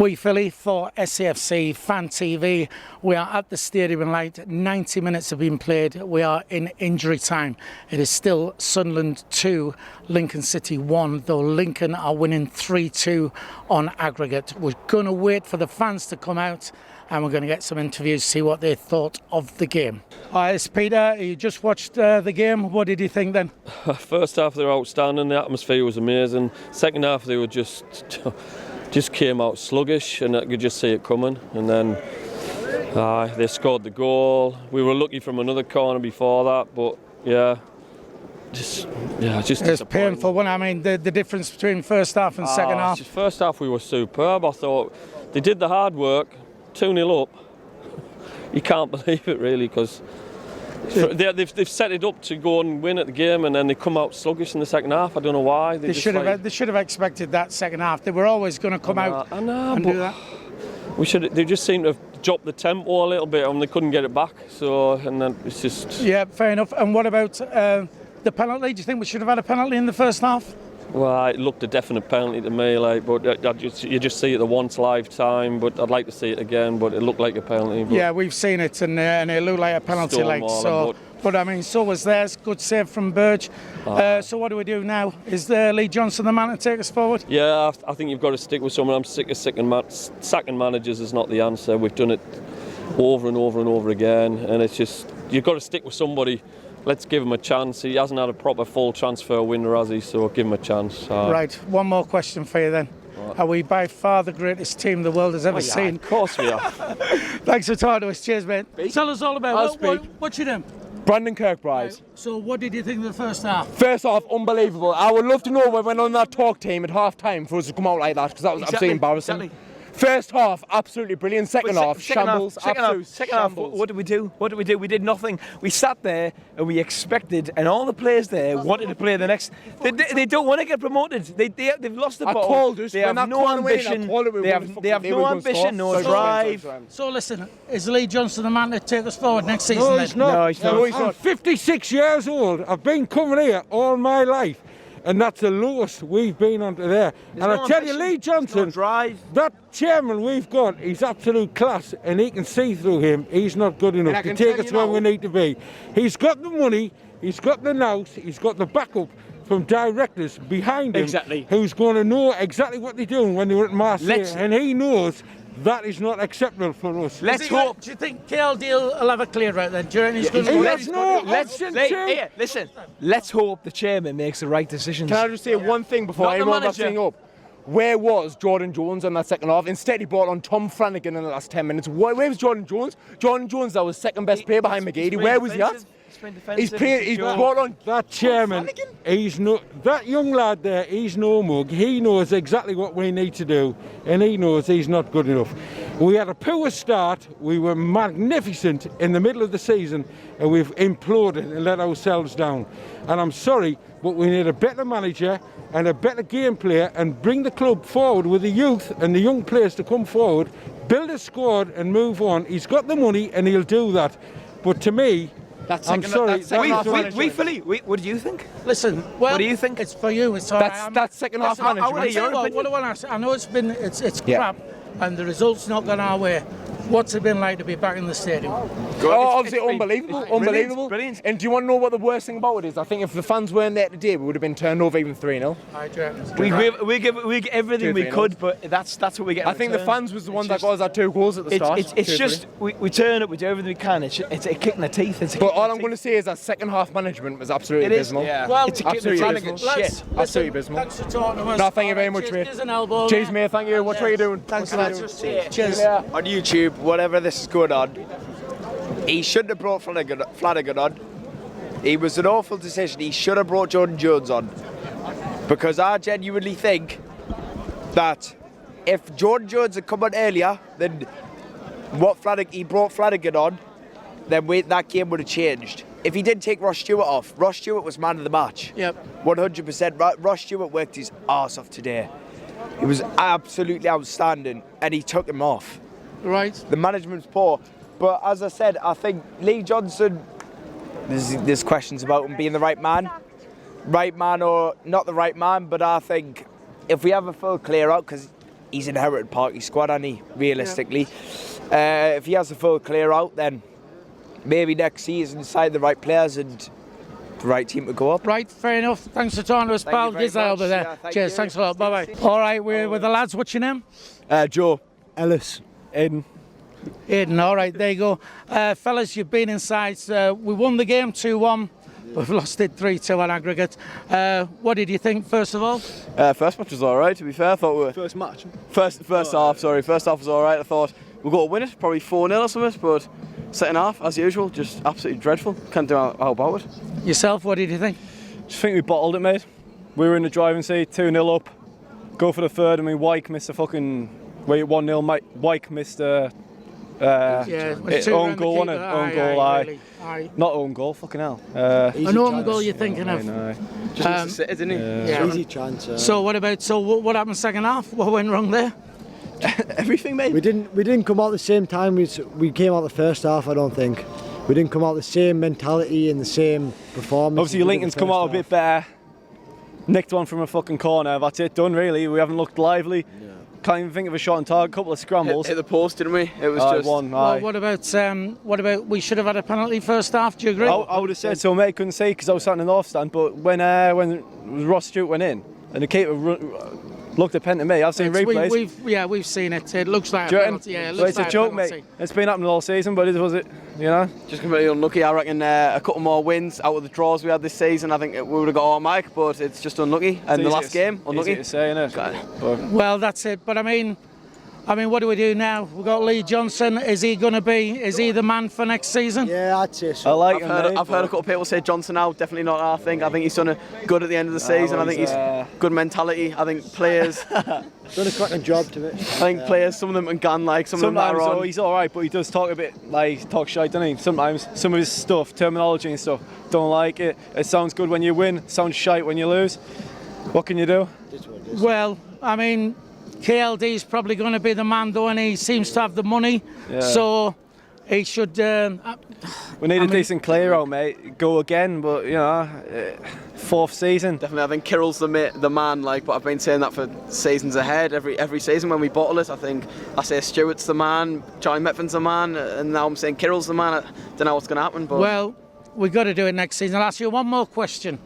We Philly for SAFC Fan TV. We are at the stadium in light. 90 minutes have been played. We are in injury time. It is still Sunderland 2, Lincoln City 1, though Lincoln are winning 3-2 on aggregate. We're going to wait for the fans to come out and we're going to get some interviews, see what they thought of the game. Hi, it's Peter. You just watched the game. What did you think then? First half they were outstanding. The atmosphere was amazing. Second half they were just came out sluggish, and I could just see it coming. And then they scored the goal. We were lucky from another corner before that, but just it's painful. When I mean the difference between first half and second half. First half we were superb. I thought they did the hard work. 2-0 up. You can't believe it really, because they've set it up to go and win at the game, and then they come out sluggish in the second half. I don't know why. They should have expected that second half. They were always going to come out and do that. They just seemed to have dropped the tempo a little bit, and they couldn't get it back. So, and then it's just. Yeah, fair enough. And what about the penalty? Do you think we should have had a penalty in the first half? Well, it looked a definite penalty to me, but you just see it the once lifetime. But I'd like to see it again. But it looked like a penalty. But yeah, we've seen it, and it looked like a penalty. But I mean, so was theirs. Good save from Burge. So what do we do now? Is Lee Johnson the man to take us forward? Yeah, I think you've got to stick with someone. I'm sick of sacking managers is not the answer. We've done it over and over and over again, and it's just you've got to stick with somebody. Let's give him a chance. He hasn't had a proper full transfer window, has he? So give him a chance. Right, one more question for you then. What? Are we by far the greatest team the world has ever seen? Of course we are. Thanks for talking to us. Cheers, mate. Tell us all about what's your name? Brandon Kirkbride. Right. So what did you think of the first half? First half, unbelievable. I would love to know when we went on that talk team at half time for us to come out like that, because that was absolutely embarrassing. Exactly. First half, absolutely brilliant. Second half, shambles. Second half, what did we do? We did nothing. We sat there and we expected, and all the players there wanted to play the next. They don't want to get promoted. They've lost the ball. I called us. They have no ambition. They have no ambition, no drive. So listen, is Lee Johnson the man to take us forward next season? No, he's not. No, he's not. I'm 56 years old. I've been coming here all my life. And that's the lowest we've been onto there. And I tell you, Lee Johnson, that chairman we've got, he's absolute class, and he can see through him. He's not good enough to take us where we need to be. He's got the money, he's got the nous, he's got the backup from directors behind him, who's going to know exactly what they're doing when they're at Marseille, and he knows that is not acceptable for us. Let's hope. Do you think KLD will have a clear out then? During his Listen. Let's hope the chairman makes the right decisions. Can I just say one thing before anyone wraps thing up? Where was Jordan Jones on that second half? Instead, he brought on Tom Flanagan in the last 10 minutes. Where was Jordan Jones? Jordan Jones, that was second best player behind McGeady. Where was he at? He's brought on that chairman. That young lad there. He's no mug. He knows exactly what we need to do, and he knows he's not good enough. We had a poor start. We were magnificent in the middle of the season, and we've imploded and let ourselves down. And I'm sorry, but we need a better manager and a better game player, and bring the club forward with the youth and the young players to come forward, build a squad and move on. He's got the money and he'll do that. But to me, I'm sorry. What do you think? Listen, what do you think? It's for you. It's that's second half management. What do I want to say? I know it's crap, and the result's not gone our way. What's it been like to be back in the stadium? Obviously unbelievable. Brilliant. And do you want to know what the worst thing about it is? I think if the fans weren't there today, we would have been turned over even 3-0. We give everything we could, but that's what we get. I think the fans was the one that got us our 2 goals at the start. It's just we turn up, we do everything we can. It's a kick in the teeth. But all I'm going to say is that second half management was absolutely abysmal. Yeah. Well, it's a kick in the teeth. Shit. Absolutely abysmal. Thanks for talking to us. No, thank you very much, mate. Cheers, mate. Thank you. What are you doing? Thanks a lot. Cheers. On YouTube, whatever this is going on, he shouldn't have brought Flanagan on. It was an awful decision. He should have brought Jordan Jones on, because I genuinely think that if Jordan Jones had come on earlier than he brought Flanagan on, then that game would have changed. If he did take Ross Stewart off, Ross Stewart was man of the match. Yep. 100%. Ross Stewart worked his arse off today. He was absolutely outstanding, and he took him off. Right. The management's poor, but as I said, I think Lee Johnson, there's questions about him being the right man or not the right man, but I think if we have a full clear out, because he's inherited Parky's squad, hasn't he, realistically? Yeah. If he has a full clear out, then maybe next season sign the right players and the right team to go up. Right, fair enough. Thanks for talking to us, pal. Give that over there. Cheers, thanks a lot. Bye-bye. All right, we're with the lads. What's your name? Joe. Ellis. Aiden. Aiden, all right, there you go. Fellas, you've been inside. We won the game 2-1. We've lost it 3-2 on aggregate. What did you think, first of all? First match was all right, to be fair. I thought we were... First match? First half, sorry. First half was all right. I thought we'll go to win it, probably 4-0 or something, but second half, as usual, just absolutely dreadful. Can't do how about it. Yourself, what did you think? Just think we bottled it, mate. We were in the driving seat, 2-0 up. Go for the third, and Wyke missed a fucking... Wait, 1-0, Wyke missed a... own goal, wasn't it? Own goal, aye. Not own goal, fucking hell. An own goal you're thinking of? Just sit, didn't he? Yeah. Easy chance. So what what happened second half? What went wrong there? Everything, mate. We didn't come out the same time we came out the first half. I don't think we didn't come out the same mentality and the same performance. Obviously, Lincoln's come out a bit better. Nicked one from a fucking corner. That's it, done really. We haven't looked lively. Yeah. Can't even think of a shot on target. Couple of scrambles. Hit the post, didn't we? It was just one. Well, what about we should have had a penalty first half? Do you agree? I would have said so, mate. Couldn't say because I was sat in the north stand. But when Ross Stewart went in and the keeper looked a pen to me, I've seen replays. We've seen it. It looks like a penalty. Yeah, it looks like it's a joke, penalty. mate. It's been happening all season, but was it? You know, just completely unlucky. I reckon a couple more wins out of the draws we had this season, I think we would have got our mic, but it's just unlucky. And the last game, unlucky. Easy to say, innit? Well, that's it. But I mean, what do we do now? We've got Lee Johnson. Is he the man for next season? Yeah, I'd say so. I've heard a couple of people say Johnson now. Definitely not our thing. I think he's done a good at the end of the season. I think he's good mentality. I think players done a cracking job to it. I think players, some of them can like some sometimes of them are on. He's all right, but he does talk a bit talk shite, doesn't he? Sometimes some of his stuff, terminology and stuff, don't like it. It sounds good when you win, sounds shite when you lose. What can you do? Well, I mean, KLD's probably going to be the man though, and he seems to have the money, so he should. We need a decent clear out, mate. Go again, but you know, fourth season. Definitely, I think Kirill's the man. But I've been saying that for seasons ahead. Every season when we bottle it, I say Stewart's the man, Charlie Metvin's the man, and now I'm saying Kirill's the man. I don't know what's going to happen, but well, we've got to do it next season. I'll ask you one more question.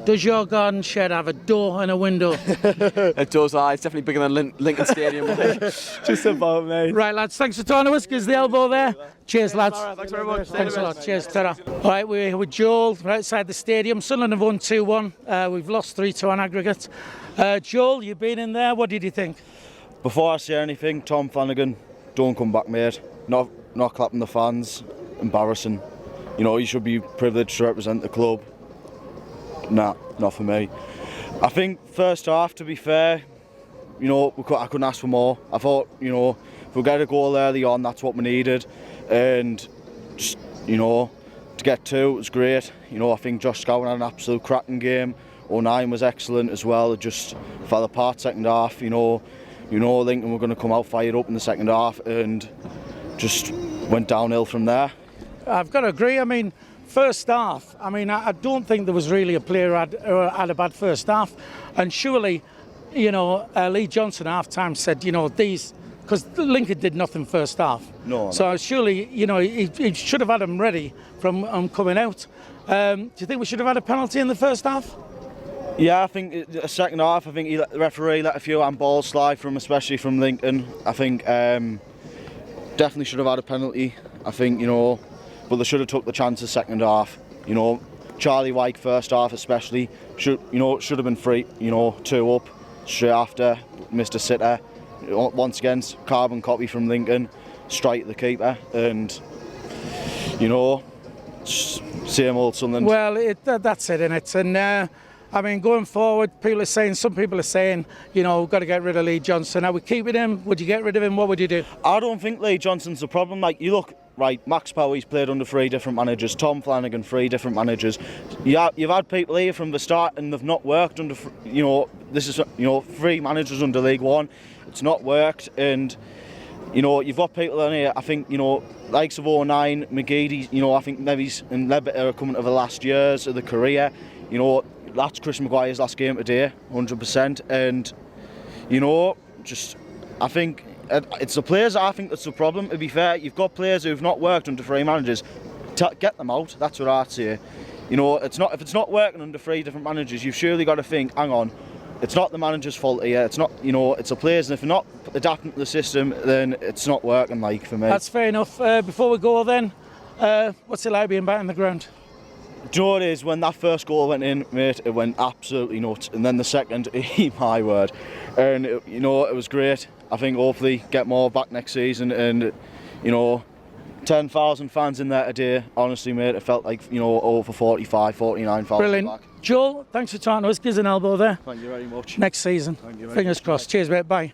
Does your garden shed have a door and a window? It does. It's definitely bigger than Lincoln Stadium. Just about, mate. Right, lads. Thanks for talking to us. Gives the elbow there. Cheers, lads. Thanks very much. Thanks a lot. Cheers. Ta-ra. All right, we're here with Joel. We're outside the stadium. Sunderland have won 2-1. We've lost 3-2 on aggregate. Joel, you've been in there. What did you think? Before I say anything, Tom Flanagan, don't come back, mate. Not clapping the fans. Embarrassing. You know, you should be privileged to represent the club. Nah, not for me. I think first half, to be fair, you know, I couldn't ask for more. I thought, you know, if we get a goal early on, that's what we needed. And just, you know, to get two, it was great. You know, I think Josh Scowen had an absolute cracking game. O'Nien was excellent as well. It just fell apart second half. You know, Lincoln were going to come out fired up in the second half and just went downhill from there. I've got to agree. I mean, first half, I don't think there was really a player who had a bad first half. And surely, you know, Lee Johnson half-time said, you know, because Lincoln did nothing first half. No. So surely, you know, he should have had them ready from coming out. Do you think we should have had a penalty in the first half? Yeah, I think the second half, the referee let a few handballs slide especially from Lincoln. I think definitely should have had a penalty. I think, you know, but they should have took the chances second half. You know, Charlie Wyke first half especially should have been free. You know, 2 up straight after, missed a sitter. Once again, carbon copy from Lincoln, straight at the keeper, and you know, same old Sunderland. Well, that's it, innit? And I mean, going forward, some people are saying, you know, we've got to get rid of Lee Johnson. Are we keeping him? Would you get rid of him? What would you do? I don't think Lee Johnson's the problem. Like, you look, right, Max Power, he's played under 3 different managers. Tom Flanagan, 3 different managers. You've had people here from the start and they've not worked under, you know, this is, you know, 3 managers under League One. It's not worked, and, you know, you've got people in here, I think, you know, likes of 09, McGeady, you know, I think Neves and Lebbiter are coming to the last years of the career. You know, that's Chris Maguire's last game today, 100%, and, you know, just I think it's the players. I think that's the problem. To be fair, you've got players who've not worked under 3 managers. Get them out. That's what I'd say. You know, if it's not working under 3 different managers, you've surely got to think, hang on, it's not the manager's fault here. It's not, you know, it's the players. And if you're not adapting to the system, then it's not working. Like for me. That's fair enough. Before we go, then, what's it like being back in the ground? Do you know what it is? When that first goal went in, mate, it went absolutely nuts. And then the second, my word. And, you know, it was great. I think hopefully get more back next season. And, you know, 10,000 fans in there today. Honestly, mate, it felt like, you know, over 45, 49,000 Brilliant. back. Joel, thanks for talking to us. Give us an elbow there. Thank you very much. Next season. Thank you very Fingers much. crossed. Cheers, mate. Bye.